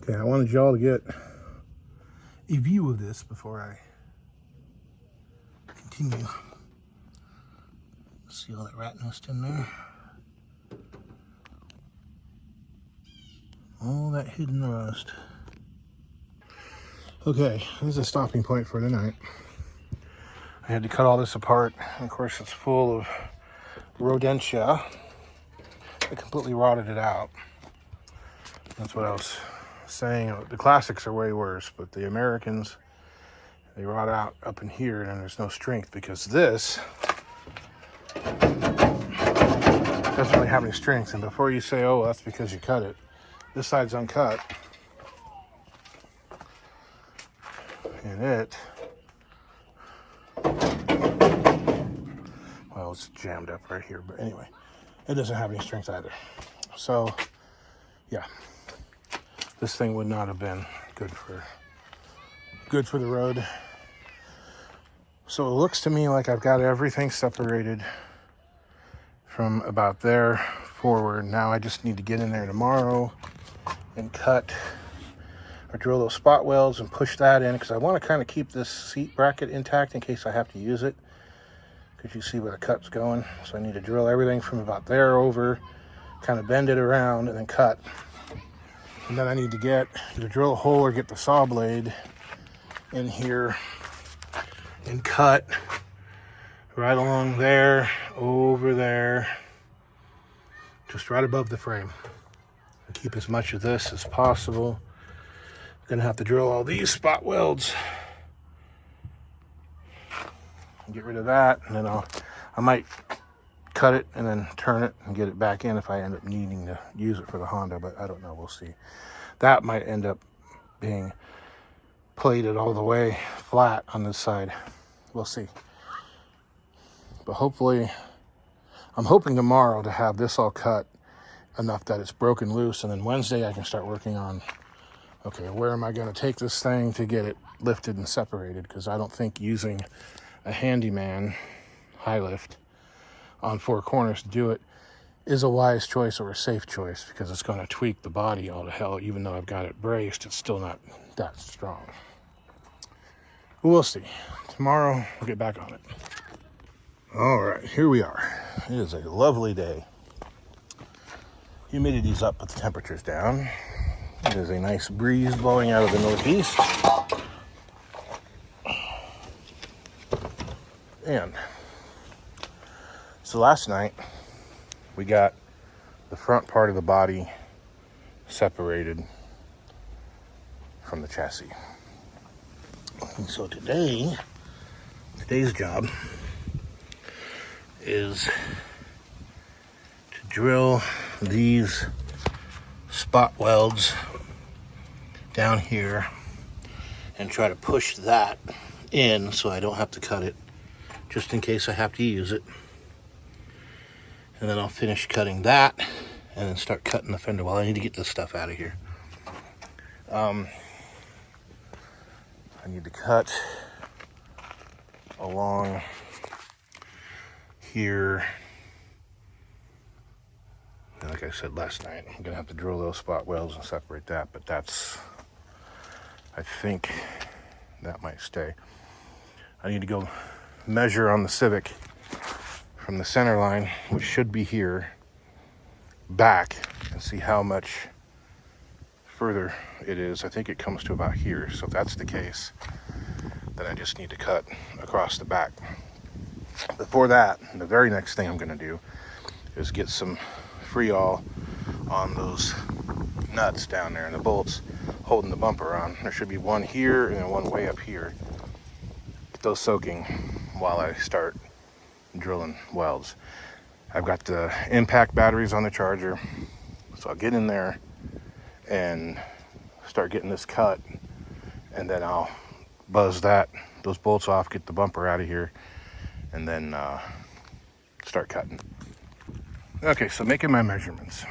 Okay, I wanted y'all to get a view of this before I continue. See all that rat nest in there? All that hidden rust. Okay, this is a stopping point for tonight. I had to cut all this apart. And of course, it's full of rodentia. I completely rotted it out. That's what I was saying. The classics are way worse, but the Americans, they rot out up in here, and there's no strength because this doesn't really have any strength. And before you say, oh, that's because you cut it, this side's uncut. And it, well, it's jammed up right here, but anyway, it doesn't have any strength either. So, yeah, this thing would not have been good for the road. So it looks to me like I've got everything separated from about there forward. Now I just need to get in there tomorrow and cut or drill those spot welds and push that in, because I want to kind of keep this seat bracket intact in case I have to use it, because you see where the cut's going. So I need to drill everything from about there over, kind of bend it around, and then cut. And then I need to either drill a hole or get the saw blade in here and cut right along there, over there, just right above the frame. And keep as much of this as possible. I'm gonna have to drill all these spot welds and get rid of that, and then I might cut it and then turn it and get it back in if I end up needing to use it for the Honda, but I don't know, we'll see. That might end up being plated all the way flat on this side. We'll see. But hopefully, I'm hoping tomorrow to have this all cut enough that it's broken loose, and then Wednesday I can start working on, okay, where am I going to take this thing to get it lifted and separated? Because I don't think using a handyman high lift on four corners to do it is a wise choice or a safe choice, because it's going to tweak the body all to hell. Even though I've got it braced, it's still not that strong. But we'll see. Tomorrow we'll get back on it. All right, here we are. It is a lovely day. Humidity's up, but the temperature's down. It is a nice breeze blowing out of the northeast. And so last night, we got the front part of the body separated from the chassis. And so today's job is to drill these spot welds down here and try to push that in so I don't have to cut it, just in case I have to use it. And then I'll finish cutting that and then start cutting the fender well. I need to get this stuff out of here. I need to cut along here. And like I said last night, I'm gonna have to drill those spot welds and separate that, but I think that might stay. I need to go measure on the Civic from the center line, which should be here, back, and see how much further it is. I think it comes to about here. So if that's the case, then I just need to cut across the back. Before that, the very next thing I'm going to do is get some Freol on those nuts down there and the bolts holding the bumper on. There should be one here and then one way up here. Get those soaking while I start drilling welds. I've got the impact batteries on the Charger, so I'll get in there and start getting this cut, and then I'll buzz those bolts off, get the bumper out of here, and then start cutting. Okay, so making my measurements.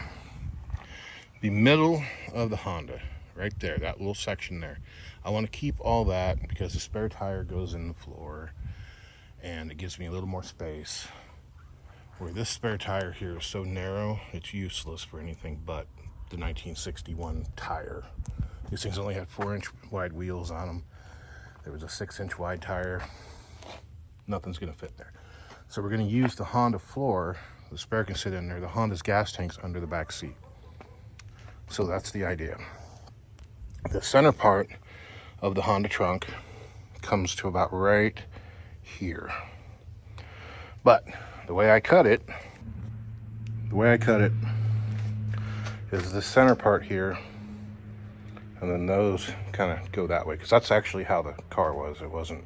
The middle of the Honda, right there, that little section there, I want to keep all that because the spare tire goes in the floor and it gives me a little more space. Where this spare tire here is so narrow, it's useless for anything but the 1961 tire These things only had 4-inch wide wheels on them. There was a 6-inch wide tire. Nothing's gonna fit there. So we're gonna use the Honda floor. The spare can sit in there. The Honda's gas tank's under the back seat. So that's the idea. The center part of the Honda trunk comes to about right here. But the way I cut it is the center part here, and then those kind of go that way, because that's actually how the car was. It wasn't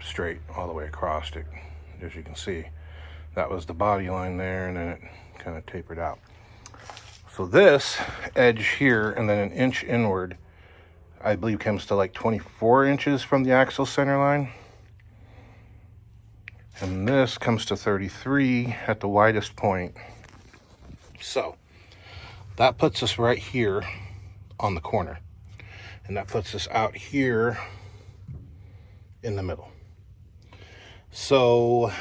straight all the way across it. As you can see, that was the body line there, and then it kind of tapered out. So this edge here, and then an inch inward, I believe comes to like 24 inches from the axle center line. And this comes to 33 at the widest point. So that puts us right here on the corner. And that puts us out here in the middle. So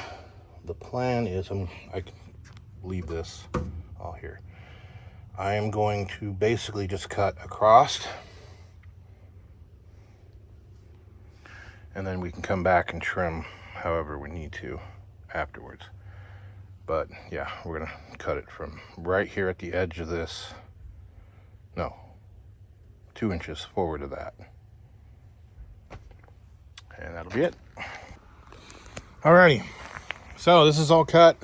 the plan is, I can leave this all here. I am going to basically just cut across, and then we can come back and trim however we need to afterwards. But yeah, we're gonna cut it from right here at the edge of this, no, 2 inches forward of that. And that'll be it. Alrighty, so this is all cut.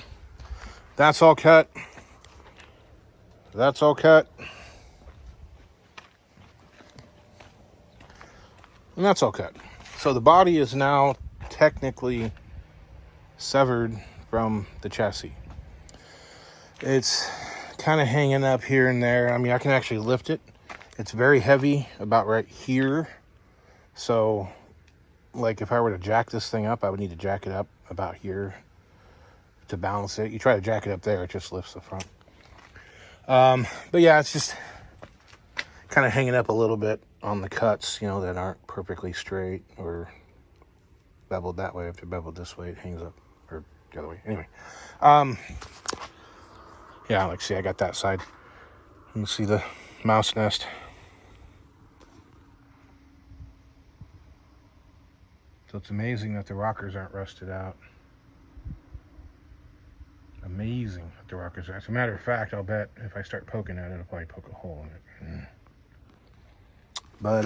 That's all cut. That's all cut. And that's all cut. So the body is now technically severed from the chassis. It's kind of hanging up here and there. I mean, I can actually lift it. It's very heavy, about right here. So, like, if I were to jack this thing up, I would need to jack it up about here to balance it. You try to jack it up there, it just lifts the front. But yeah, it's just kind of hanging up a little bit on the cuts, you know, that aren't perfectly straight or beveled that way. If you're beveled this way, it hangs up, or the other way. Anyway, yeah, like, see, I got that side. You can see the mouse nest. So it's amazing that the rockers aren't rusted out. Amazing that the rockers are. As a matter of fact, I'll bet if I start poking at it, it'll probably poke a hole in it. But,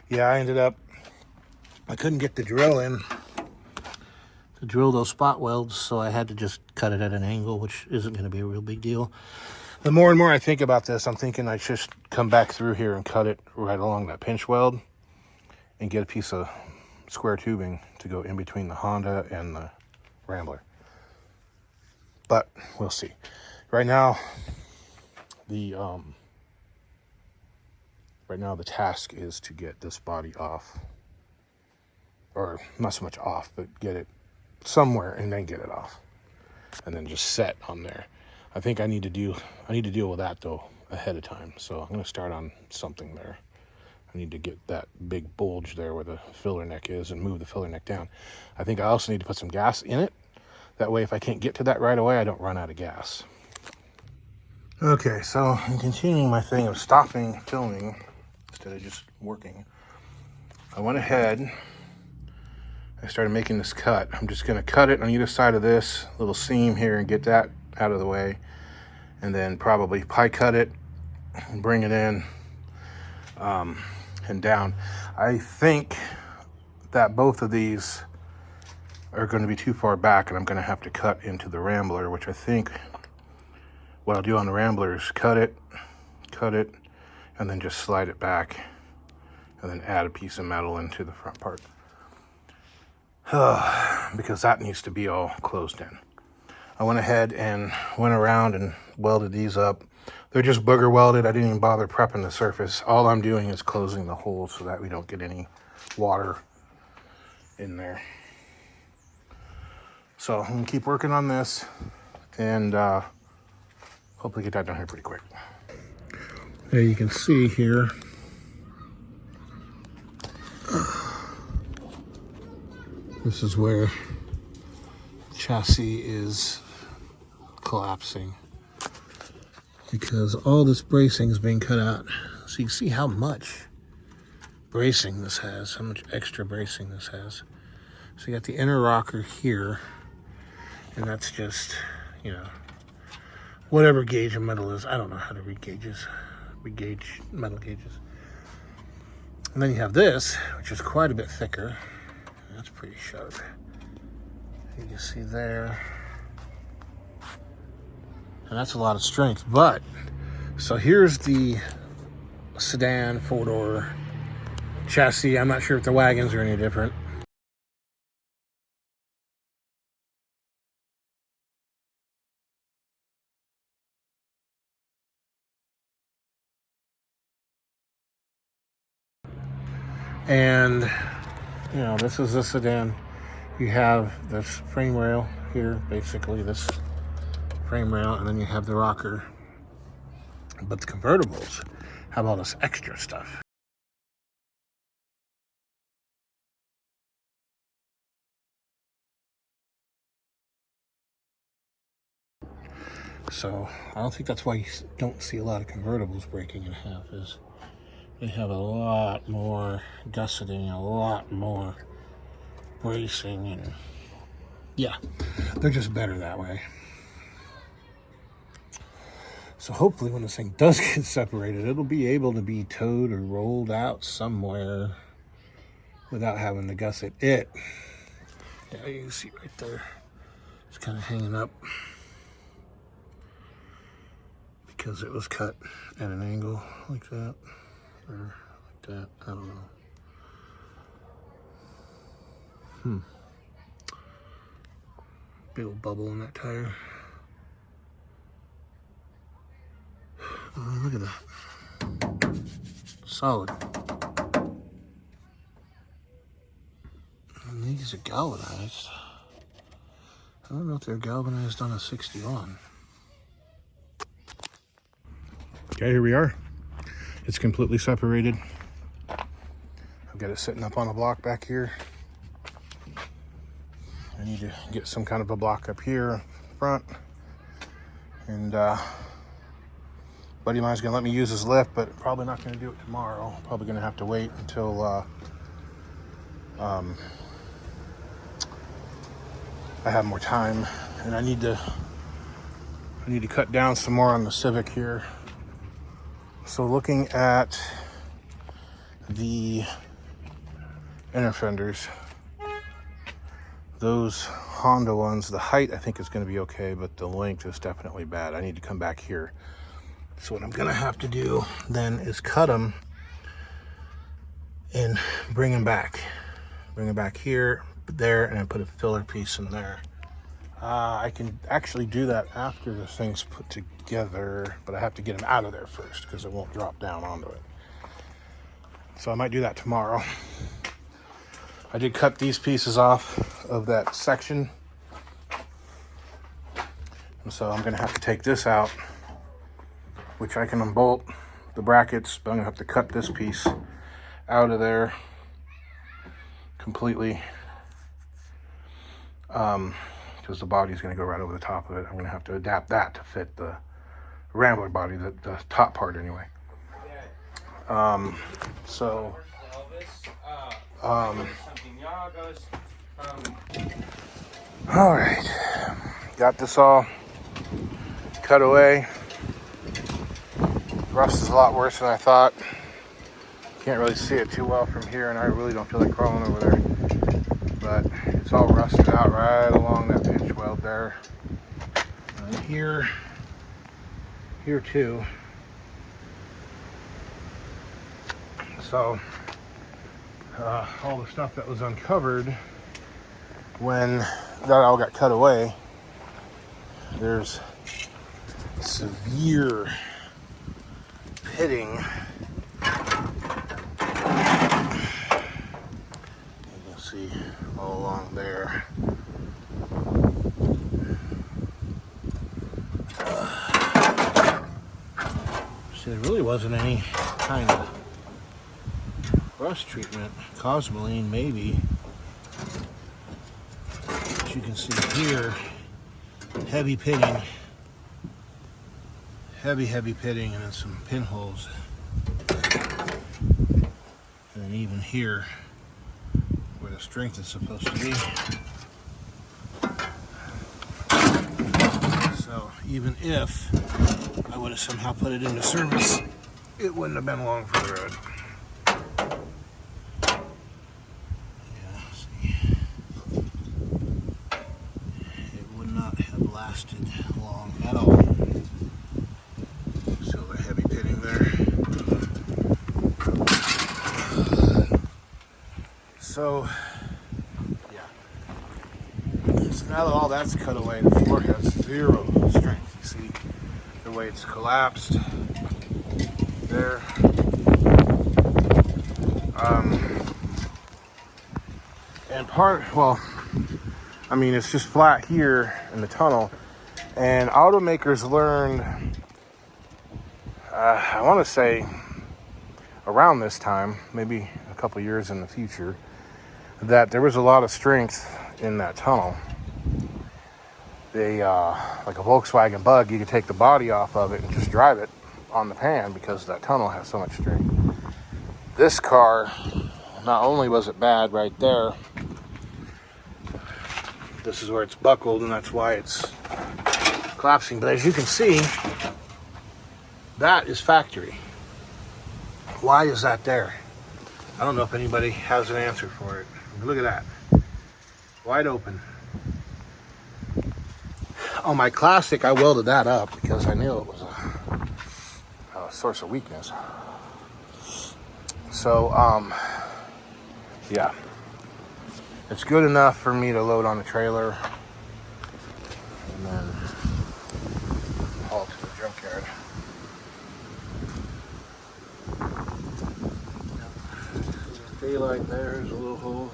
yeah, I couldn't get the drill in to drill those spot welds, so I had to just cut it at an angle, which isn't going to be a real big deal. The more and more I think about this, I'm thinking I should come back through here and cut it right along that pinch weld and get a piece of square tubing to go in between the Honda and the Rambler. But we'll see. Right now, the task is to get this body off, or not so much off, but get it somewhere and then get it off, and then just set on there. I think I need to deal with that though ahead of time. So I'm going to start on something there. I need to get that big bulge there where the filler neck is and move the filler neck down. I think I also need to put some gas in it. That way, if I can't get to that right away, I don't run out of gas. Okay, so I'm continuing my thing of stopping filming instead of just working. I went ahead, I started making this cut. I'm just gonna cut it on either side of this little seam here and get that out of the way. And then probably pie cut it and bring it in and down. I think that both of these are going to be too far back, and I'm going to have to cut into the Rambler, which I think what I'll do on the Rambler is cut it, and then just slide it back, and then add a piece of metal into the front part. Because that needs to be all closed in. I went ahead and went around and welded these up. They're just booger welded. I didn't even bother prepping the surface. All I'm doing is closing the hole so that we don't get any water in there. So I'm gonna keep working on this and hopefully get that done here pretty quick. There you can see here. This is where the chassis is collapsing. because all this bracing is being cut out. So you can see how much bracing this has, how much extra bracing this has. So you got the inner rocker here, and that's just, you know, whatever gauge of metal is. I don't know how to read gauges, gauge metal gauges. And then you have this, which is quite a bit thicker. That's pretty sharp. You can see there. And that's a lot of strength. But, so here's the sedan four-door chassis. I'm not sure if the wagons are any different. And, you know, this is the sedan. You have this frame rail here, basically this frame rail, and then you have the rocker. But the convertibles have all this extra stuff. So I don't think that's why you don't see a lot of convertibles breaking in half, is they have a lot more gusseting, a lot more bracing, and yeah, they're just better that way. So hopefully when this thing does get separated, it'll be able to be towed or rolled out somewhere without having to gusset it. Yeah, you can see right there, it's kind of hanging up because it was cut at an angle like that, or like that, I don't know. Big old bubble in that tire. Oh, look at that. Solid. And these are galvanized. I don't know if they're galvanized on a 61. Okay, here we are. It's completely separated. I've got it sitting up on a block back here. I need to get some kind of a block up here front. And buddy of mine's gonna let me use his lift, but probably not gonna do it tomorrow. Probably gonna have to wait until I have more time. And I need to cut down some more on the Civic here. So looking at the inner fenders, those Honda ones, the height I think is going to be okay, but the length is definitely bad. I need to come back here. So what I'm going to have to do then is cut them and bring them back. Bring them back here, there, and then put a filler piece in there. I can actually do that after the thing's put together, but I have to get them out of there first because it won't drop down onto it. So I might do that tomorrow. I did cut these pieces off of that section. And so I'm gonna have to take this out, which I can unbolt the brackets, but I'm gonna have to cut this piece out of there completely. Because the body's going to go right over the top of it. I'm going to have to adapt that to fit the Rambler body, the top part anyway. All right, got this all cut away. Rust is a lot worse than I thought. Can't really see it too well from here, and I really don't feel like crawling over there. But it's all rusted out right along that pinch weld there. And here too. So all the stuff that was uncovered when that all got cut away, there's severe pitting. See all along there. See, there really wasn't any kind of rust treatment. Cosmoline, maybe. As you can see here, heavy pitting. heavy pitting and then some pinholes. And then even here, where the strength is supposed to be. So even if I would have somehow put it into service, it wouldn't have been long for the road. Yeah, see. It would not have lasted long at all. Still the heavy pitting there. So, yeah. So now that all that's cut away, the floor has zero strength. You see the way it's collapsed there. And I mean, it's just flat here in the tunnel. And automakers learned, I want to say around this time, maybe a couple years in the future, that there was a lot of strength in that tunnel. They, like a Volkswagen Bug, you could take the body off of it and just drive it on the pan because that tunnel has so much strength. This car, not only was it bad right there, this is where it's buckled and that's why it's collapsing. But as you can see, that is factory. Why is that there? I don't know if anybody has an answer for it. Look at that. Wide open. On my Classic, I welded that up because I knew it was a source of weakness. So, yeah. It's good enough for me to load on the trailer and then haul to the junkyard. There's daylight there, there's a little hole.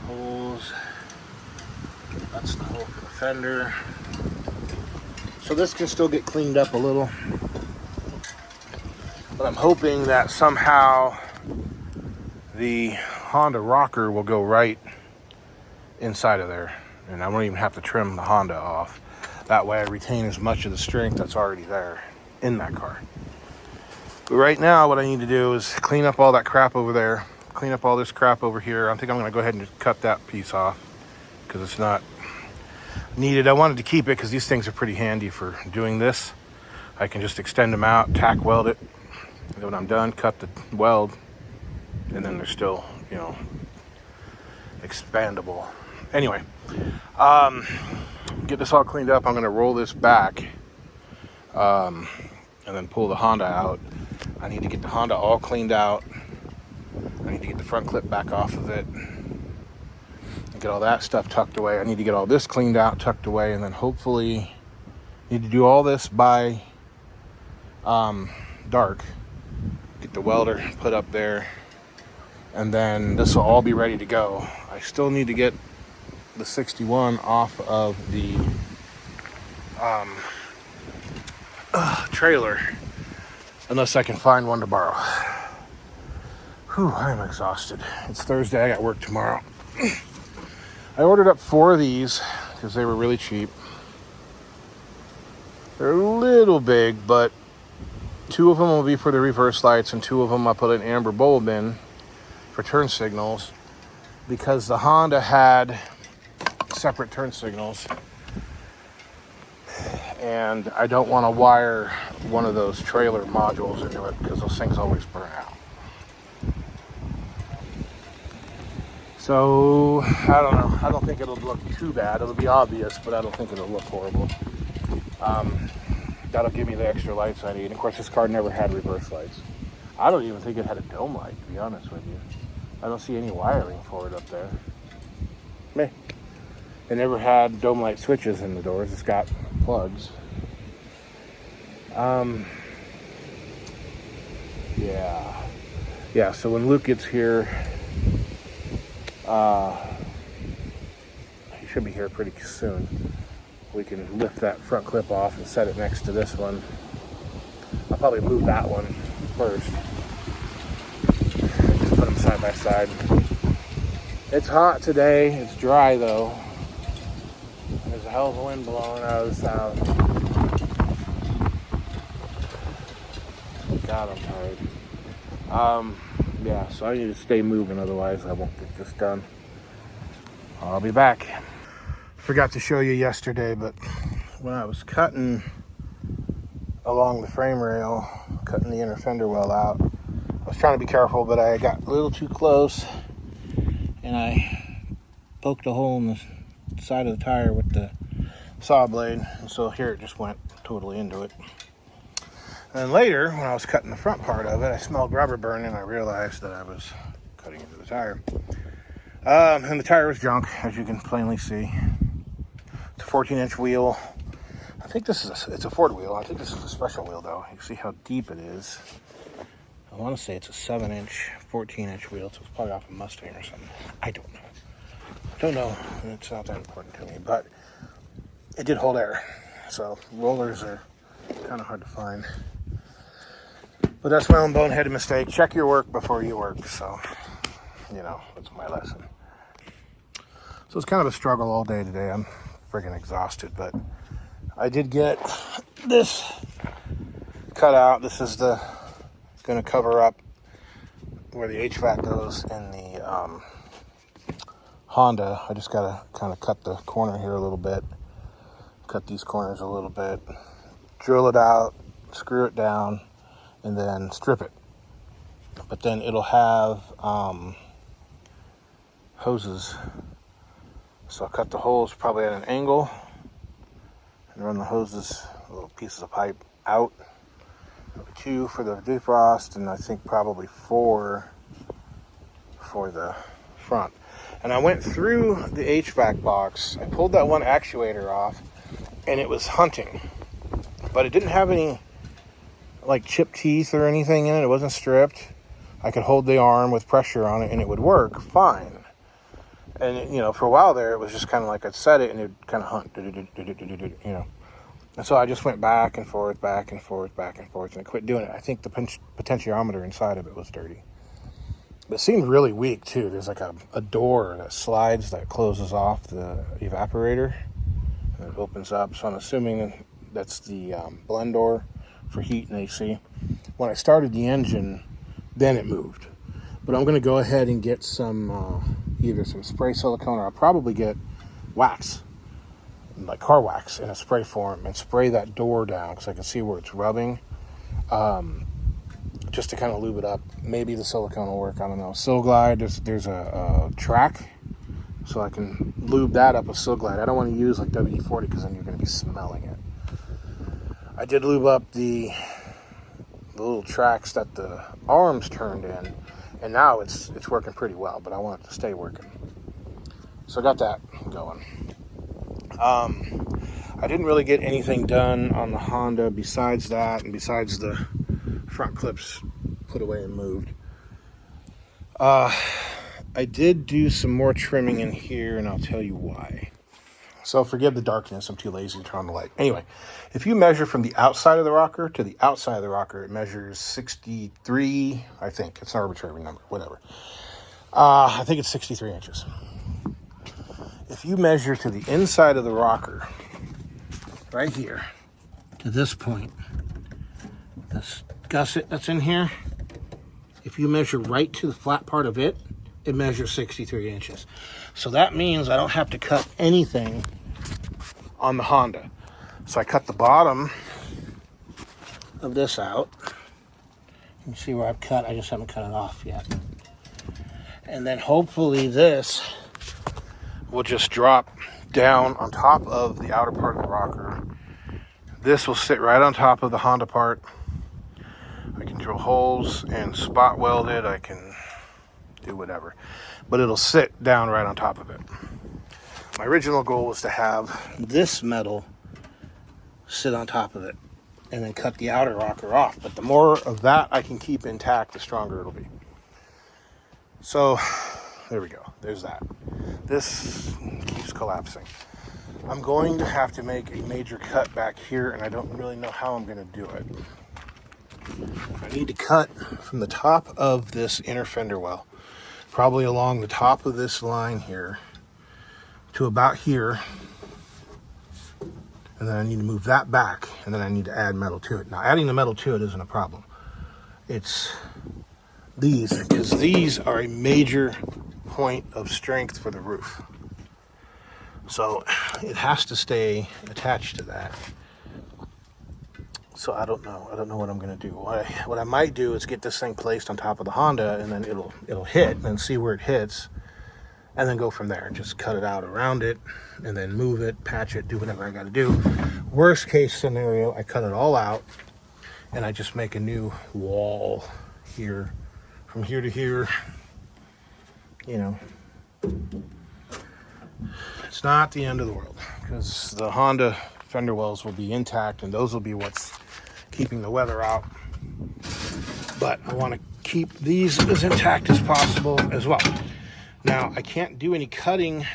Holes. That's the hole for the fender. So this can still get cleaned up a little. But I'm hoping that somehow the Honda rocker will go right inside of there. And I won't even have to trim the Honda off. That way I retain as much of the strength that's already there in that car. But right now what I need to do is clean up all that crap over there. Clean up all this crap over here. I think I'm going to go ahead and just cut that piece off because it's not needed. I wanted to keep it because these things are pretty handy for doing this. I can just extend them out, tack weld it, and then when I'm done, cut the weld, and then they're still, you know, expandable. Anyway, get this all cleaned up. I'm going to roll this back and then pull the Honda out. I need to get the Honda all cleaned out. I need to get the front clip back off of it and get all that stuff tucked away. I need to get all this cleaned out, tucked away, and then hopefully need to do all this by dark. Get the welder put up there, and then this will all be ready to go. I still need to get the 61 off of the trailer, unless I can find one to borrow. Whew, I'm exhausted. It's Thursday, I got work tomorrow. I ordered up 4 of these because they were really cheap. They're a little big, but 2 of them will be for the reverse lights and 2 of them I'll put an amber bulb in for turn signals because the Honda had separate turn signals and I don't want to wire one of those trailer modules into it because those things always burn out. So, I don't know. I don't think it'll look too bad. It'll be obvious, but I don't think it'll look horrible. That'll give me the extra lights I need. And of course, this car never had reverse lights. I don't even think it had a dome light, to be honest with you. I don't see any wiring for it up there. Meh. It never had dome light switches in the doors. It's got plugs. Yeah, so when Luke gets here, he should be here pretty soon. We can lift that front clip off and set it next to this one. I'll probably move that one first. Just put them side by side. It's hot today. It's dry though. There's a hell of a wind blowing out of the south. God, I'm tired. Yeah, so I need to stay moving, otherwise I won't get this done. I'll be back. Forgot to show you yesterday, but when I was cutting along the frame rail, cutting the inner fender well out, I was trying to be careful, but I got a little too close and I poked a hole in the side of the tire with the saw blade, and so here it just went totally into it. And then later, when I was cutting the front part of it, I smelled rubber burn and I realized that I was cutting into the tire. And the tire was junk, as you can plainly see. It's a 14-inch wheel. I think this is it's a Ford wheel. I think this is a special wheel, though. You see how deep it is. I want to say it's a 7-inch, 14-inch wheel, so it's probably off a Mustang or something. I don't know. It's not that important to me, but it did hold air. So rollers are kind of hard to find. But that's my own boneheaded mistake. Check your work before you work. So, that's my lesson. So it's kind of a struggle all day today. I'm friggin' exhausted, but I did get this cut out. This is going to cover up where the HVAC goes in the Honda. I just got to kind of cut the corner here a little bit. Cut these corners a little bit. Drill it out, screw it down, and then strip it. But then it'll have hoses. So I'll cut the holes probably at an angle and run the hoses, little pieces of pipe out. 2 for the defrost, and I think probably 4 for the front. And I went through the HVAC box. I pulled that one actuator off, and it was hunting. But it didn't have any like chipped teeth or anything in it. It wasn't stripped. I could hold the arm with pressure on it and it would work fine. And for a while there, it was just kind of like I'd set it and it would kind of hunt, And so I just went back and forth, and I quit doing it. I think the potentiometer inside of it was dirty. But it seemed really weak too. There's like a door that slides that closes off the evaporator and it opens up. So I'm assuming that's the blend door for heat and AC. When I started the engine, then it moved. But I'm going to go ahead and get some either some spray silicone, or I'll probably get wax, like car wax in a spray form, and spray that door down because I can see where it's rubbing, just to kind of lube it up. Maybe the silicone will work, I don't know. Silglide, there's a track, so I can lube that up with Silglide. I don't want to use like WD-40 because then you're going to be smelling it. I did lube up the little tracks that the arms turned in, and now it's working pretty well, but I want it to stay working. So I got that going. I didn't really get anything done on the Honda besides that, and besides the front clips put away and moved. I did do some more trimming in here, and I'll tell you why. So forgive the darkness, I'm too lazy to turn on the light. Anyway, if you measure from the outside of the rocker to the outside of the rocker, it measures 63, I think. It's an arbitrary number, whatever. I think it's 63 inches. If you measure to the inside of the rocker, right here, to this point, this gusset that's in here, if you measure right to the flat part of it, it measures 63 inches. So that means I don't have to cut anything on the Honda. So I cut the bottom of this out. You can see where I've cut, I just haven't cut it off yet. And then hopefully this will just drop down on top of the outer part of the rocker. This will sit right on top of the Honda part. I can drill holes and spot weld it. I can do whatever, but it'll sit down right on top of it. My original goal was to have this metal sit on top of it and then cut the outer rocker off, but the more of that I can keep intact, the stronger it'll be. So there we go, there's that. This keeps collapsing. I'm going to have to make a major cut back here, and I don't really know how I'm going to do it. I need to cut from the top of this inner fender well, probably along the top of this line here to about here, And then I need to move that back, and then I need to add metal to it. Now, adding the metal to it isn't a problem. It's these, because these are a major point of strength for the roof. So it has to stay attached to that. So I don't know what I'm going to do. What I might do is get this thing placed on top of the Honda, and then it'll hit, and see where it hits, and then go from there. Just cut it out around it, and then move it, patch it, do whatever I got to do. Worst case scenario, I cut it all out, and I just make a new wall here, from here to here. You know, it's not the end of the world, because the Honda fender wells will be intact, and those will be what's keeping the weather out. But I want to keep these as intact as possible as well. Now, I can't do any cutting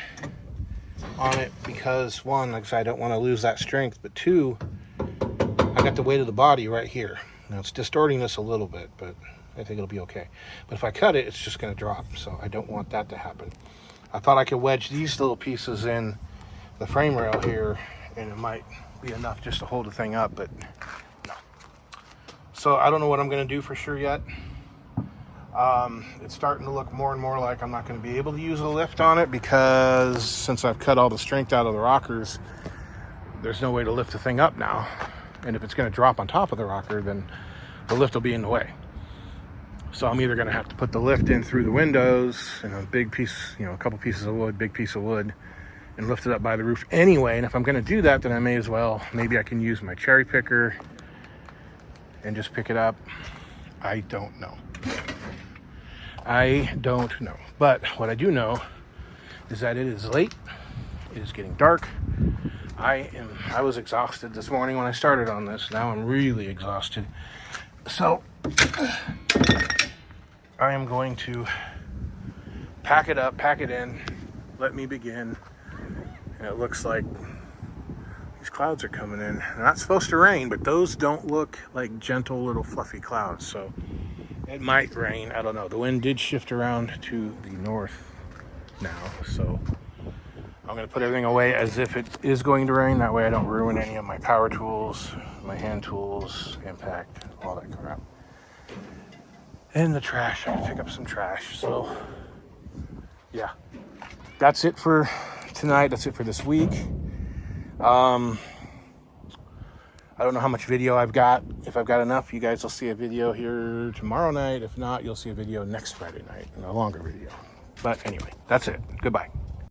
on it because, one, like I said, I don't want to lose that strength, but two, I got the weight of the body right here. Now, it's distorting this a little bit, but I think it'll be okay. But if I cut it, it's just going to drop, so I don't want that to happen. I thought I could wedge these little pieces in the frame rail here, and it might be enough just to hold the thing up, but no. So I don't know what I'm going to do for sure yet. It's starting to look more and more like I'm not going to be able to use a lift on it, because since I've cut all the strength out of the rockers, there's no way to lift the thing up now. And if it's going to drop on top of the rocker, then the lift will be in the way. So I'm either going to have to put the lift in through the windows, and a big piece, a couple pieces of wood, big piece of wood, and lift it up by the roof anyway. And if I'm going to do that, then I may as well, maybe I can use my cherry picker and just pick it up. I don't know. But what I do know is that it is late. It is getting dark. I was exhausted this morning when I started on this. Now I'm really exhausted. So I am going to pack it up, pack it in, let me begin. And it looks like these clouds are coming in. They're not supposed to rain, but those don't look like gentle little fluffy clouds. So it might rain. I don't know. The wind did shift around to the north now. So I'm going to put everything away as if it is going to rain. That way I don't ruin any of my power tools, my hand tools, impact, all that crap. And the trash. I'm going to pick up some trash. So yeah, that's it for tonight. That's it for this week. I don't know how much video I've got. If I've got enough, you guys will see a video here tomorrow night. If not, you'll see a video next Friday night, a longer video. But anyway, that's it. Goodbye.